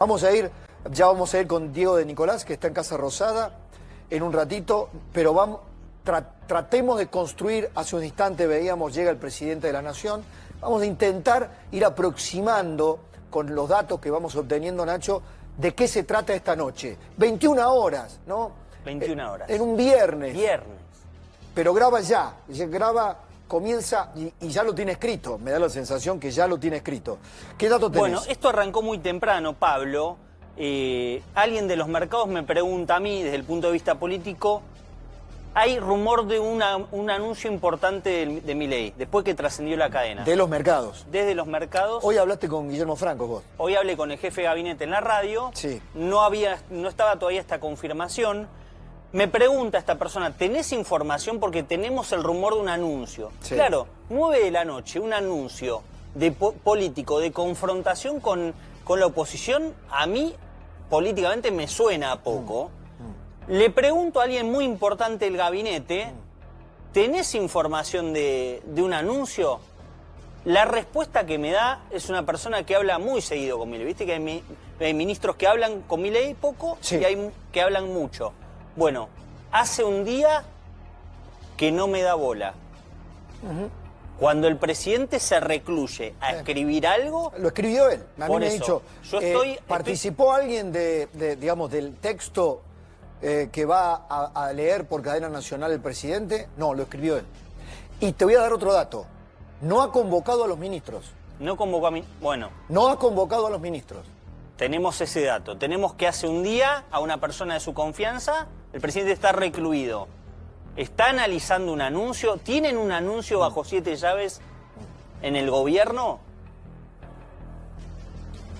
Ya vamos a ir con Diego de Nicolás, que está en Casa Rosada, en un ratito, pero tratemos de construir. Hace un instante veíamos, llega el presidente de la Nación, vamos a intentar ir aproximando con los datos que vamos obteniendo, Nacho, de qué se trata esta noche. 21 horas, ¿no? 21 horas. En un viernes. Viernes. Pero graba ya, comienza y ya lo tiene escrito. Me da la sensación que ya lo tiene escrito. ¿Qué dato tenés? Bueno, esto arrancó muy temprano, Pablo. Alguien de los mercados me pregunta a mí, desde el punto de vista político, hay rumor de un anuncio importante de Milei, después que trascendió la cadena. De los mercados. Desde los mercados. Hoy hablaste con Guillermo Franco, vos. Hoy hablé con el jefe de gabinete en la radio. Sí. No estaba todavía esta confirmación. Me pregunta esta persona, ¿tenés información? Porque tenemos el rumor de un anuncio. Sí. Claro, 9 de la noche, un anuncio de político, de confrontación con la oposición, a mí políticamente me suena a poco. Le pregunto a alguien muy importante del gabinete, ¿tenés información de un anuncio? La respuesta que me da es una persona que habla muy seguido con Milei. Viste que hay ministros que hablan con Milei poco, sí, y hay que hablan mucho. Bueno, hace un día que no me da bola. Cuando el presidente se recluye a escribir algo... Lo escribió él. A mí me ha dicho, ¿participó alguien digamos, del texto que va a leer por cadena nacional el presidente? No, lo escribió él. Y te voy a dar otro dato. No ha convocado a los ministros. No convocó a bueno. No ha convocado a los ministros. Tenemos ese dato. Tenemos que hace un día a una persona de su confianza, el presidente está recluido. ¿Está analizando un anuncio? ¿Tienen un anuncio bajo 7 llaves en el gobierno?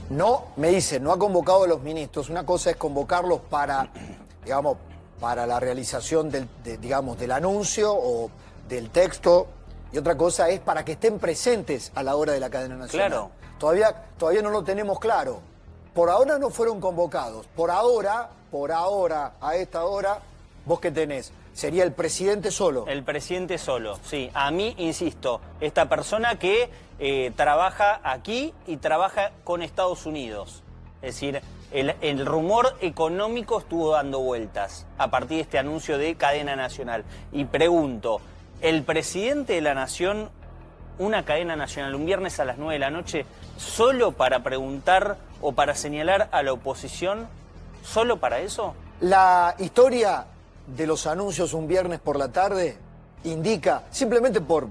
No, me dice, no ha convocado a los ministros. Una cosa es convocarlos para, digamos, para la realización del anuncio o del texto. Y otra cosa es para que estén presentes a la hora de la cadena nacional. Claro. Todavía no lo tenemos claro. Por ahora no fueron convocados. Por ahora, a esta hora, ¿vos qué tenés? ¿Sería el presidente solo? El presidente solo, sí. A mí, insisto, esta persona que trabaja aquí y trabaja con Estados Unidos. Es decir, el rumor económico estuvo dando vueltas a partir de este anuncio de cadena nacional. Y pregunto, ¿el presidente de la Nación, una cadena nacional, un viernes a las 9 de la noche, solo para preguntar o para señalar a la oposición? ¿Solo para eso? La historia de los anuncios un viernes por la tarde indica, simplemente por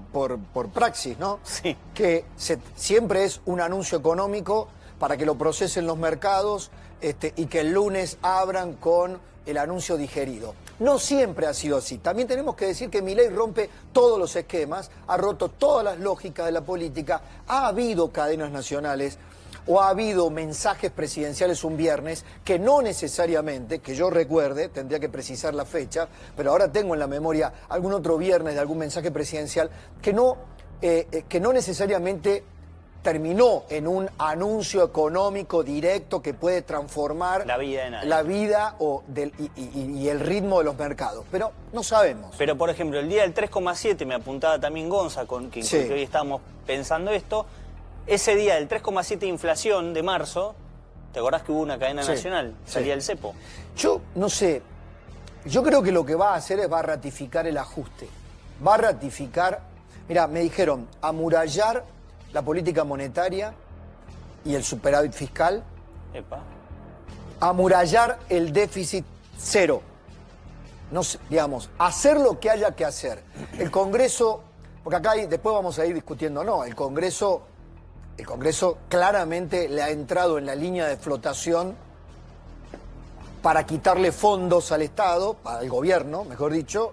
praxis, ¿no? Sí. Que siempre es un anuncio económico para que lo procesen los mercados y que el lunes abran con el anuncio digerido. No siempre ha sido así. También tenemos que decir que Milei rompe todos los esquemas, ha roto todas las lógicas de la política, ha habido cadenas nacionales o ha habido mensajes presidenciales un viernes que no necesariamente, que yo recuerde, tendría que precisar la fecha, pero ahora tengo en la memoria algún otro viernes de algún mensaje presidencial que no necesariamente terminó en un anuncio económico directo que puede transformar la vida de nadie. La vida y el ritmo de los mercados. Pero no sabemos. Pero, por ejemplo, el día del 3,7, me apuntaba también Gonza, con que hoy estábamos pensando esto, ese día del 3,7 de inflación de marzo, ¿te acordás que hubo una cadena nacional? Salía el cepo. Yo no sé, yo creo que lo que va a hacer es va a ratificar el ajuste. Va a ratificar, mira, me dijeron, amurallar la política monetaria y el superávit fiscal, amurallar el déficit cero, no sé, digamos, hacer lo que haya que hacer. El Congreso, porque acá después vamos a ir discutiendo, no, el Congreso claramente le ha entrado en la línea de flotación para quitarle fondos al Estado, al gobierno, mejor dicho,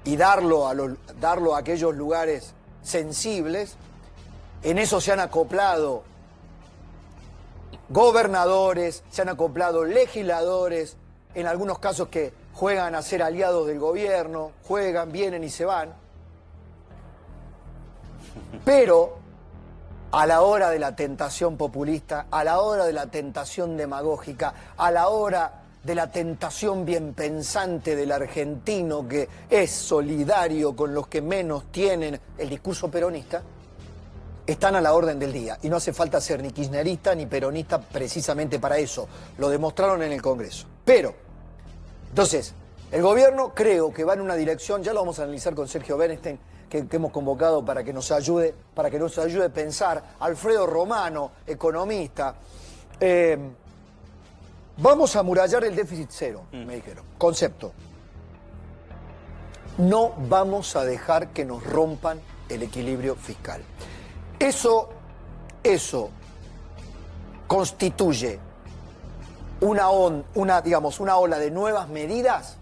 y darlo a aquellos lugares sensibles. En eso se han acoplado gobernadores, se han acoplado legisladores, en algunos casos que juegan a ser aliados del gobierno, vienen y se van. Pero a la hora de la tentación populista, a la hora de la tentación demagógica, a la hora de la tentación bien pensante del argentino que es solidario con los que menos tienen, el discurso peronista, están a la orden del día. Y no hace falta ser ni kirchnerista ni peronista precisamente para eso. Lo demostraron en el Congreso. Pero, entonces, el gobierno creo que va en una dirección, ya lo vamos a analizar con Sergio Bernstein, que hemos convocado para que nos ayude a pensar. Alfredo Romano, economista. Vamos a amurallar el déficit cero, me dijeron. Concepto. No vamos a dejar que nos rompan el equilibrio fiscal. Eso constituye una ola de nuevas medidas.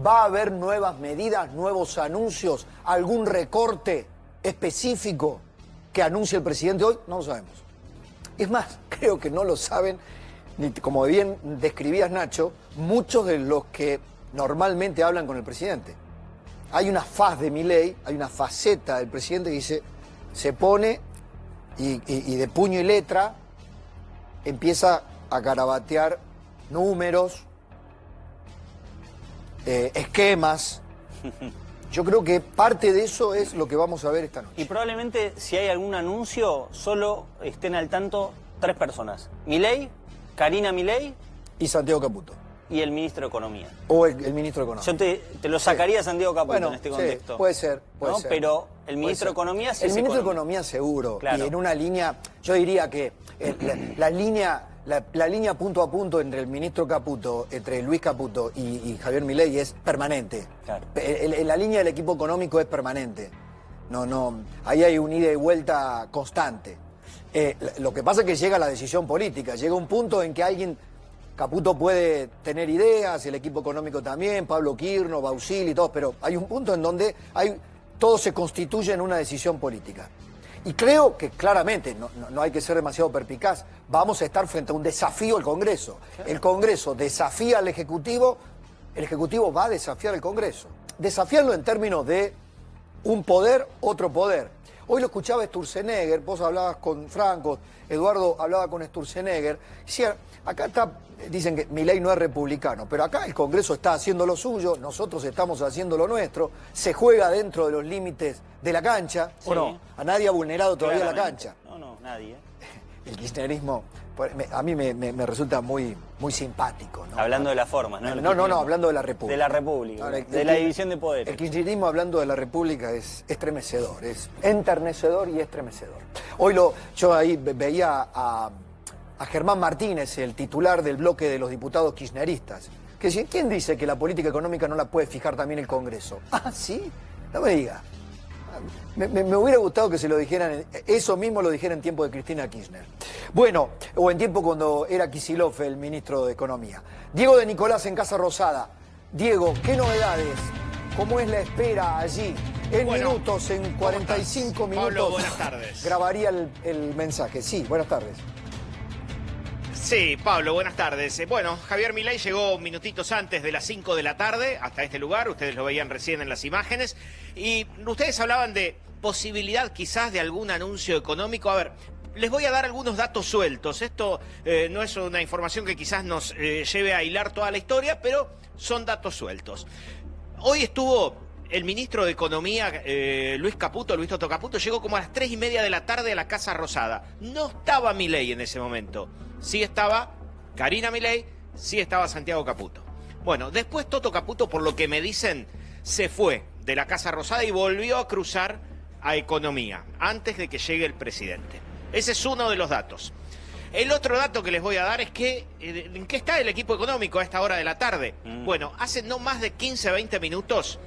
¿Va a haber nuevas medidas, nuevos anuncios, algún recorte específico que anuncie el presidente hoy? No lo sabemos. Es más, creo que no lo saben, como bien describías, Nacho, muchos de los que normalmente hablan con el presidente. Hay una faz de Milei, hay una faceta del presidente que dice, se pone y de puño y letra empieza a garabatear números, esquemas. Yo creo que parte de eso es lo que vamos a ver esta noche. Y probablemente si hay algún anuncio, solo estén al tanto 3 personas. Milei, Karina Milei y Santiago Caputo. Y el ministro de Economía. O el ministro de Economía. Yo te lo sacaría a Santiago Caputo, bueno, en este contexto. Sí, puede ser. Pero el ministro de Economía sí. El ministro de Economía seguro. Claro. Y en una línea, yo diría que la línea punto a punto entre el ministro Caputo, entre Luis Caputo y Javier Milei es permanente. Claro. La línea del equipo económico es permanente. No, ahí hay un ida y vuelta constante. Lo que pasa es que llega la decisión política, llega un punto en que Caputo puede tener ideas, el equipo económico también, Pablo Quirno, Bausili y todos, pero hay un punto en donde todo se constituye en una decisión política. Y creo que claramente, no hay que ser demasiado perspicaz, vamos a estar frente a un desafío al Congreso. El Congreso desafía al Ejecutivo, el Ejecutivo va a desafiar al Congreso. Desafiarlo en términos de un poder, otro poder. Hoy lo escuchaba Sturzenegger, vos hablabas con Franco, Eduardo hablaba con Sturzenegger, decía, dicen que Milei no es republicano, pero acá el Congreso está haciendo lo suyo, nosotros estamos haciendo lo nuestro, se juega dentro de los límites de la cancha, sí. ¿O no? A nadie ha vulnerado todavía la cancha. No, nadie. El kirchnerismo a mí me resulta muy simpático, ¿no? Hablando de las formas, ¿no? No, hablando de la República. De la República, de la división de poderes. El kirchnerismo hablando de la República es estremecedor, es enternecedor y estremecedor. Hoy yo ahí veía a Germán Martínez, el titular del bloque de los diputados kirchneristas, que decía, ¿quién dice que la política económica no la puede fijar también el Congreso? Ah, ¿sí? No me diga. Me hubiera gustado que se lo dijeran, eso mismo lo dijera en tiempo de Cristina Kirchner. Bueno, o en tiempo cuando era Kicillof el ministro de Economía. Diego de Nicolás en Casa Rosada. Diego, ¿qué novedades? ¿Cómo es la espera allí? En minutos, en 45 minutos. Pablo, buenas tardes. Grabaría el mensaje. Sí, buenas tardes. Sí, Pablo, buenas tardes. Bueno, Javier Milei llegó minutitos antes de las 5 de la tarde hasta este lugar, ustedes lo veían recién en las imágenes, y ustedes hablaban de posibilidad quizás de algún anuncio económico. A ver, les voy a dar algunos datos sueltos. Esto no es una información que quizás nos lleve a hilar toda la historia, pero son datos sueltos. Hoy estuvo el ministro de Economía, Luis Toto Caputo, llegó como a las 3:30 de la tarde a la Casa Rosada. No estaba Milei en ese momento. Sí estaba Karina Milei, sí estaba Santiago Caputo. Bueno, después Toto Caputo, por lo que me dicen, se fue de la Casa Rosada y volvió a cruzar a Economía, antes de que llegue el presidente. Ese es uno de los datos. El otro dato que les voy a dar es que, ¿en qué está el equipo económico a esta hora de la tarde? Bueno, hace no más de 15, 20 minutos,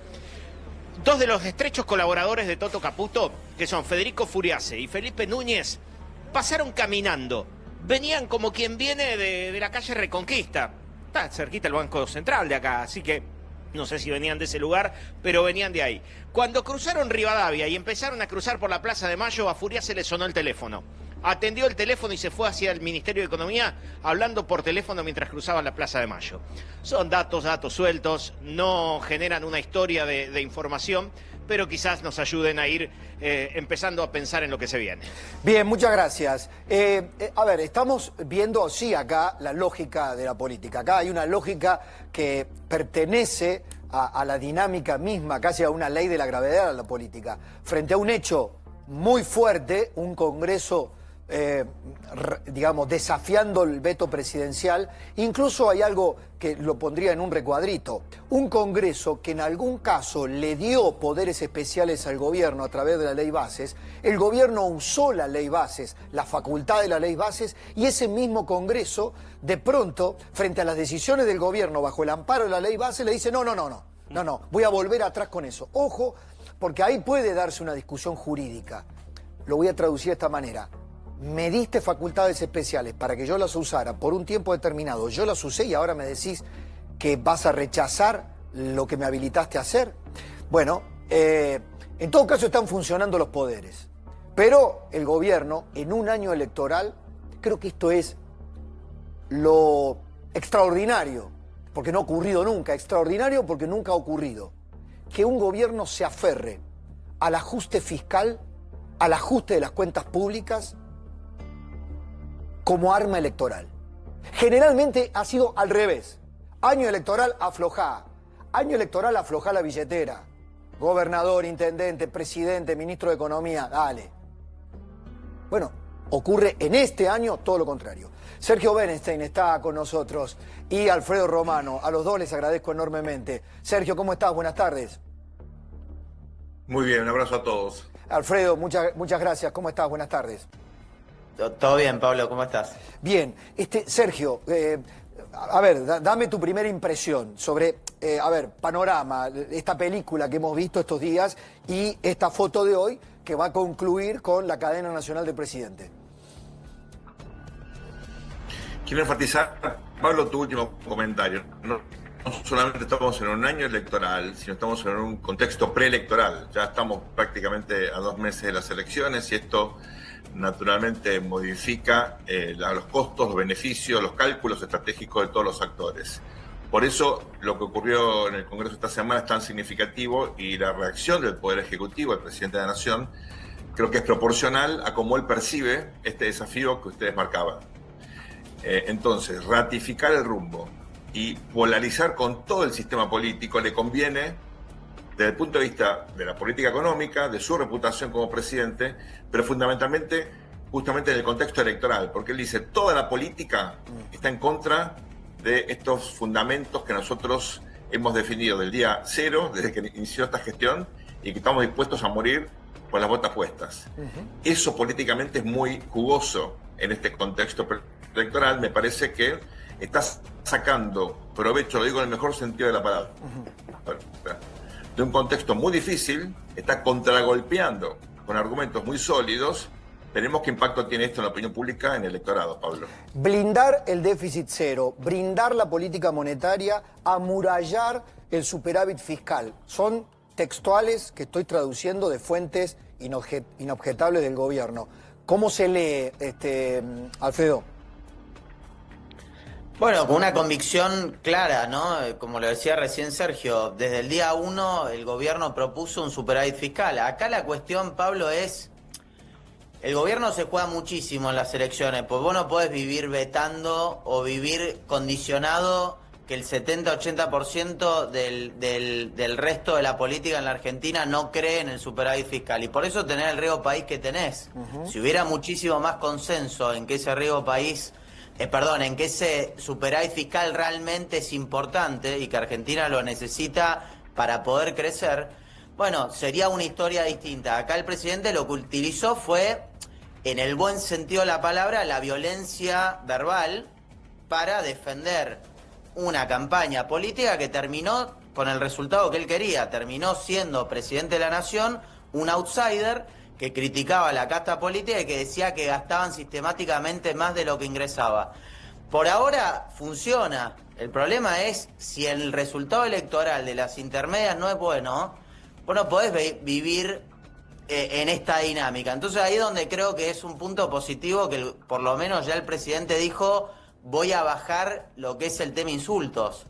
dos de los estrechos colaboradores de Toto Caputo, que son Federico Furiase y Felipe Núñez, pasaron caminando. Venían como quien viene de la calle Reconquista. Está cerquita el Banco Central de acá, así que no sé si venían de ese lugar, pero venían de ahí. Cuando cruzaron Rivadavia y empezaron a cruzar por la Plaza de Mayo, a Furiase le sonó el teléfono. Atendió el teléfono y se fue hacia el Ministerio de Economía hablando por teléfono mientras cruzaban la Plaza de Mayo. Son datos sueltos, no generan una historia de información, pero quizás nos ayuden a ir empezando a pensar en lo que se viene. Bien, muchas gracias. A ver, estamos viendo, sí, acá la lógica de la política. Acá hay una lógica que pertenece a la dinámica misma, casi a una ley de la gravedad de la política. Frente a un hecho muy fuerte, un Congreso, digamos, desafiando el veto presidencial. Incluso hay algo que lo pondría en un recuadrito. Un Congreso que en algún caso le dio poderes especiales al gobierno a través de la ley Bases. El gobierno usó la ley Bases, la facultad de la ley Bases, y ese mismo Congreso, de pronto, frente a las decisiones del gobierno bajo el amparo de la ley Bases, le dice no, voy a volver atrás con eso. Ojo, porque ahí puede darse una discusión jurídica. Lo voy a traducir de esta manera. Me diste facultades especiales para que yo las usara por un tiempo determinado. Yo las usé y ahora me decís que vas a rechazar lo que me habilitaste a hacer. Bueno, en todo caso están funcionando los poderes. Pero el gobierno, en un año electoral, creo que esto es lo extraordinario, porque no ha ocurrido nunca. Extraordinario porque nunca ha ocurrido. Que un gobierno se aferre al ajuste fiscal, al ajuste de las cuentas públicas, como arma electoral. Generalmente ha sido al revés. Año electoral, aflojá. Año electoral, aflojá la billetera. Gobernador, intendente, presidente, ministro de Economía, dale. Bueno, ocurre en este año todo lo contrario. Sergio Berenstein está con nosotros y Alfredo Romano. A los dos les agradezco enormemente. Sergio, ¿cómo estás? Buenas tardes. Muy bien, un abrazo a todos. Alfredo, muchas gracias. ¿Cómo estás? Buenas tardes. Todo bien, Pablo, ¿cómo estás? Bien, Sergio, a ver, dame tu primera impresión sobre, panorama, esta película que hemos visto estos días y esta foto de hoy que va a concluir con la cadena nacional del presidente. Quiero enfatizar, Pablo, tu último comentario. No solamente estamos en un año electoral, sino estamos en un contexto preelectoral. Ya estamos prácticamente a 2 meses de las elecciones y esto naturalmente modifica los costos, los beneficios, los cálculos estratégicos de todos los actores. Por eso lo que ocurrió en el Congreso esta semana es tan significativo y la reacción del Poder Ejecutivo, del Presidente de la Nación, creo que es proporcional a cómo él percibe este desafío que ustedes marcaban. Entonces, ratificar el rumbo y polarizar con todo el sistema político le conviene desde el punto de vista de la política económica, de su reputación como presidente, pero fundamentalmente justamente en el contexto electoral, porque él dice, toda la política está en contra de estos fundamentos que nosotros hemos definido del día cero, desde que inició esta gestión, y que estamos dispuestos a morir con las botas puestas. Eso políticamente es muy jugoso en este contexto electoral. Me parece que estás sacando provecho, lo digo en el mejor sentido de la palabra, de un contexto muy difícil, está contragolpeando con argumentos muy sólidos. Veremos qué impacto tiene esto en la opinión pública en el electorado, Pablo. Blindar el déficit cero, brindar la política monetaria, amurallar el superávit fiscal. Son textuales que estoy traduciendo de fuentes inobjetables del gobierno. ¿Cómo se lee, Alfredo? Bueno, con una convicción clara, ¿no? Como lo decía recién Sergio, desde el día 1 el gobierno propuso un superávit fiscal. Acá la cuestión, Pablo, es... El gobierno se juega muchísimo en las elecciones, pues vos no podés vivir vetando o vivir condicionado que el 70-80% del resto de la política en la Argentina no cree en el superávit fiscal. Y por eso tenés el riesgo país que tenés. Si hubiera muchísimo más consenso en que ese riesgo país... en que ese superávit fiscal realmente es importante y que Argentina lo necesita para poder crecer, bueno, sería una historia distinta. Acá el presidente lo que utilizó fue, en el buen sentido de la palabra, la violencia verbal para defender una campaña política que terminó con el resultado que él quería. Terminó siendo presidente de la Nación, un outsider que criticaba la casta política y que decía que gastaban sistemáticamente más de lo que ingresaba. Por ahora funciona. El problema es si el resultado electoral de las intermedias no es bueno, vos no podés vivir en esta dinámica. Entonces ahí es donde creo que es un punto positivo que por lo menos ya el presidente dijo, voy a bajar lo que es el tema insultos.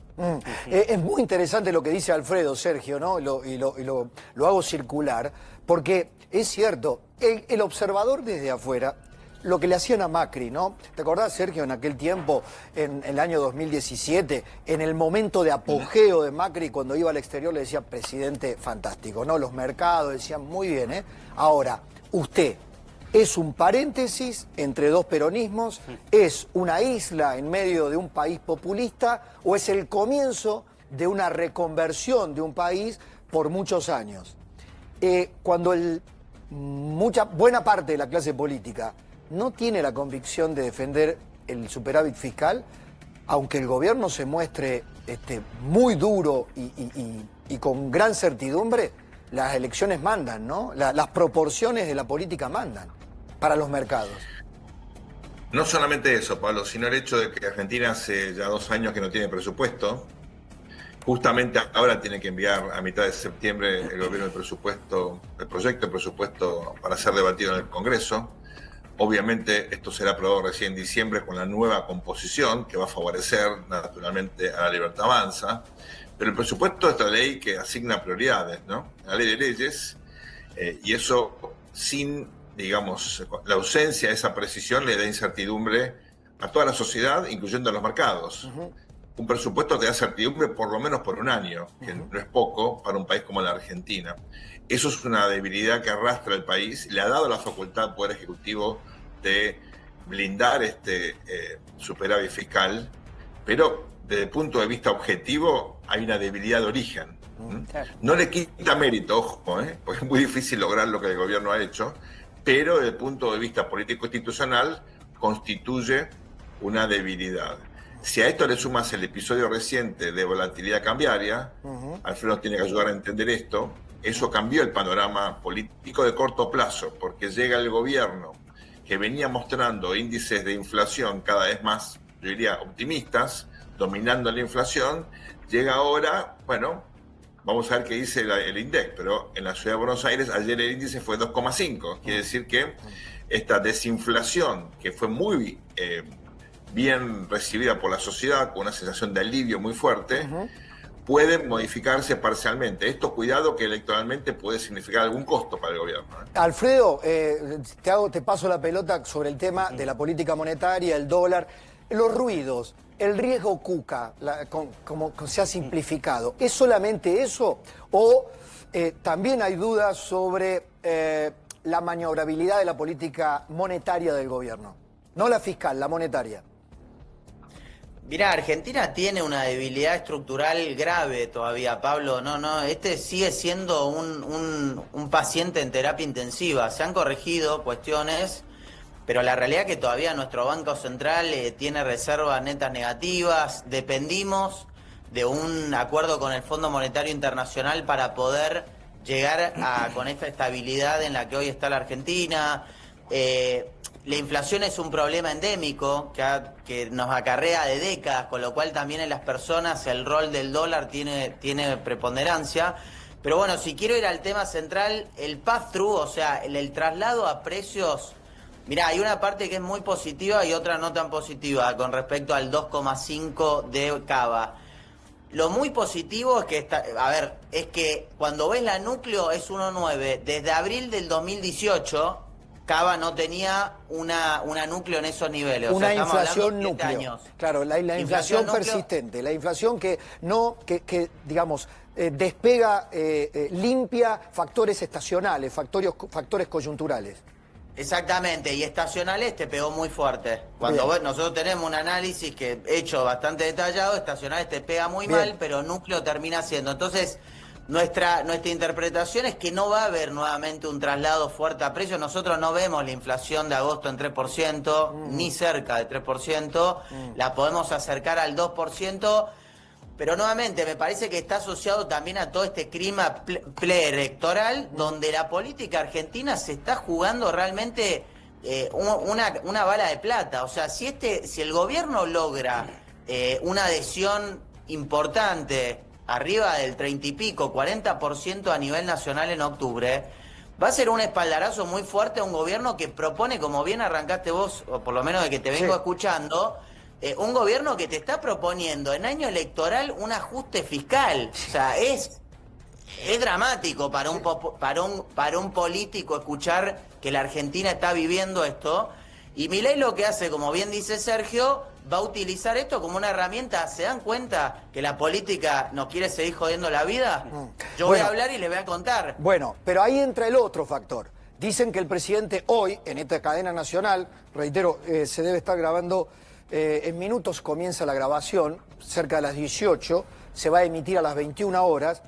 Es muy interesante lo que dice Alfredo, Sergio, ¿no? Lo hago circular, porque es cierto, el observador desde afuera, lo que le hacían a Macri, ¿no? ¿Te acordás, Sergio, en aquel tiempo, en el año 2017, en el momento de apogeo de Macri, cuando iba al exterior le decía, presidente fantástico, ¿no? Los mercados decían, muy bien, ¿eh? Ahora, usted es un paréntesis entre dos peronismos, es una isla en medio de un país populista o es el comienzo de una reconversión de un país por muchos años. Cuando buena parte de la clase política no tiene la convicción de defender el superávit fiscal, aunque el gobierno se muestre muy duro y con gran certidumbre, las elecciones mandan, ¿no? Las proporciones de la política mandan para los mercados. No solamente eso, Pablo, sino el hecho de que Argentina hace ya 2 años que no tiene presupuesto. Justamente ahora tiene que enviar a mitad de septiembre el gobierno el proyecto de presupuesto para ser debatido en el Congreso. Obviamente esto será aprobado recién en diciembre con la nueva composición que va a favorecer naturalmente a la Libertad Avanza. Pero el presupuesto es la ley que asigna prioridades, ¿no? La ley de leyes, y eso sin, digamos, la ausencia de esa precisión le da incertidumbre a toda la sociedad, incluyendo a los mercados. Un presupuesto te da certidumbre por lo menos por un año, que no es poco para un país como la Argentina. Eso es una debilidad que arrastra el país, le ha dado la facultad al Poder Ejecutivo de blindar superávit fiscal, pero desde el punto de vista objetivo hay una debilidad de origen. No le quita mérito, ojo, porque es muy difícil lograr lo que el gobierno ha hecho, pero desde el punto de vista político-institucional constituye una debilidad. Si a esto le sumas el episodio reciente de volatilidad cambiaria, Alfredo tiene que ayudar a entender esto, eso cambió el panorama político de corto plazo, porque llega el gobierno que venía mostrando índices de inflación cada vez más, yo diría, optimistas, dominando la inflación, llega ahora, bueno, vamos a ver qué dice el INDEC, pero en la ciudad de Buenos Aires ayer el índice fue 2,5, quiere decir que esta desinflación, que fue muy bien recibida por la sociedad, con una sensación de alivio muy fuerte, puede modificarse parcialmente. Esto, cuidado, que electoralmente puede significar algún costo para el gobierno. Alfredo, te paso la pelota sobre el tema de la política monetaria, el dólar, los ruidos, el riesgo Cuca, como se ha simplificado. ¿Es solamente eso? ¿O también hay dudas sobre la maniobrabilidad de la política monetaria del gobierno? No la fiscal, la monetaria. Mirá, Argentina tiene una debilidad estructural grave todavía, Pablo. Este sigue siendo un paciente en terapia intensiva. Se han corregido cuestiones, pero la realidad es que todavía nuestro Banco Central tiene reservas netas negativas. Dependimos de un acuerdo con el Fondo Monetario Internacional para poder llegar con esta estabilidad en la que hoy está la Argentina. La inflación es un problema endémico que nos acarrea de décadas, con lo cual también en las personas el rol del dólar tiene preponderancia. Pero bueno, si quiero ir al tema central, el pass-through, o sea, el traslado a precios. Mirá, hay una parte que es muy positiva y otra no tan positiva con respecto al 2,5 de Cava. Lo muy positivo es que es que cuando ves la núcleo es 1,9. Desde abril del 2018... Cava no tenía una núcleo en esos niveles. Una o sea, inflación núcleo. Años. Claro, la inflación persistente, la inflación que digamos, despega, limpia factores estacionales, factores coyunturales. Exactamente, y estacionales te pegó muy fuerte. Cuando nosotros tenemos un análisis que hecho bastante detallado, estacionales te pega muy mal, pero núcleo termina siendo. Entonces, nuestra interpretación es que no va a haber nuevamente un traslado fuerte a precios. Nosotros no vemos la inflación de agosto en 3%, ni cerca de 3%. La podemos acercar al 2%. Pero nuevamente me parece que está asociado también a todo este clima preelectoral, donde la política argentina se está jugando realmente una bala de plata. O sea, si el gobierno logra una adhesión importante, arriba del 30 y pico, 40% a nivel nacional en octubre, va a ser un espaldarazo muy fuerte a un gobierno que propone, como bien arrancaste vos, o por lo menos de que te vengo escuchando, un gobierno que te está proponiendo en año electoral un ajuste fiscal. O sea, es dramático para un político escuchar que la Argentina está viviendo esto. Y Milei lo que hace, como bien dice Sergio, va a utilizar esto como una herramienta. ¿Se dan cuenta que la política nos quiere seguir jodiendo la vida? Yo voy a hablar y les voy a contar. Bueno, pero ahí entra el otro factor. Dicen que el presidente hoy, en esta cadena nacional, reitero, se debe estar grabando, en minutos comienza la grabación, cerca de las 18, se va a emitir a las 21 horas,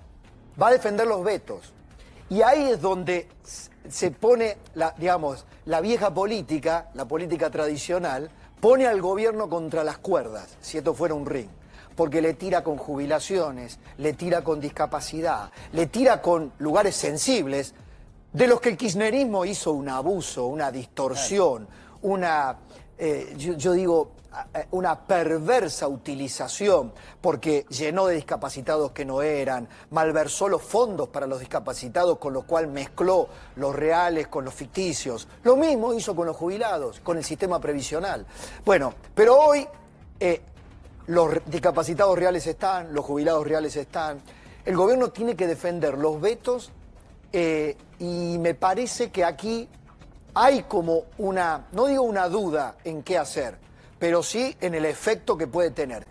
va a defender los vetos. Y ahí es donde se pone, la vieja política, la política tradicional, pone al gobierno contra las cuerdas, si esto fuera un ring. Porque le tira con jubilaciones, le tira con discapacidad, le tira con lugares sensibles, de los que el kirchnerismo hizo un abuso, una distorsión, una, una perversa utilización, porque llenó de discapacitados que no eran, malversó los fondos para los discapacitados, con lo cual mezcló los reales con los ficticios. Lo mismo hizo con los jubilados, con el sistema previsional. Bueno, pero hoy los discapacitados reales están, los jubilados reales están. El gobierno tiene que defender los vetos y me parece que aquí hay como una, no digo una duda en qué hacer, pero sí en el efecto que puede tener.